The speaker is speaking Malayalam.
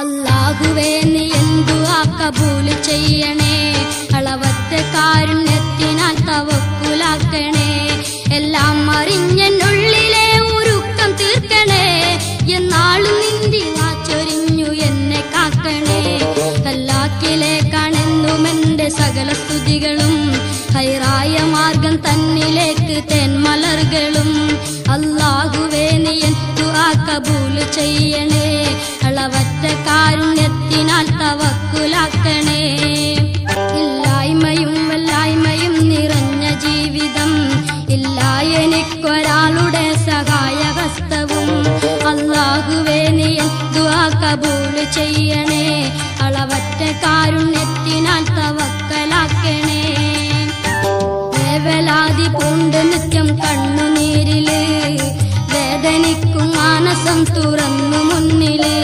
അല്ലാഹുവേ നീ ദുആ കബൂൽ ചെയ്യണേ, അളവറ്റ കാരുണ്യത്തിനാൽ തവക്കുലാക്കണേ. എല്ലാം അറിഞ്ഞെന്നുള്ളിലെ ഉരുക്കം തീർക്കണേ, എന്നാളും നിന്റെ ചൊരിഞ്ഞു എന്നെ കാക്കണേ. കല്ലാക്കിലേക്കാണെന്നും എന്റെ സകല സ്തുതികളും, ഹൈറായ മാർഗം തന്നിലേക്ക് തേന്മലർകളും. അല്ലാഹുവേ നീ ദുആ കബൂൽ ചെയ്യണേ, അളവറ്റ കാരുണ്യത്തിനാൽ തവക്കുലാക്കണേ. ഇല്ലായ്മയും വല്ലായ്മയും നിറഞ്ഞ ജീവിതം, ഇല്ല എനിക്കൊരാളുടെ സഹായഹസ്തവും. അല്ലാഹുവേ നീ ദുആ കബൂൽ ചെയ്യണേ, അളവറ്റ കാരുണ്യത്തിനാൽ തവക്കലാക്കണേ. വേവലാതി പൂണ്ട് നിത്യം കണ്ണുനീരില്, വേദനിക്കും മാനസം തുറന്നു മുന്നില്.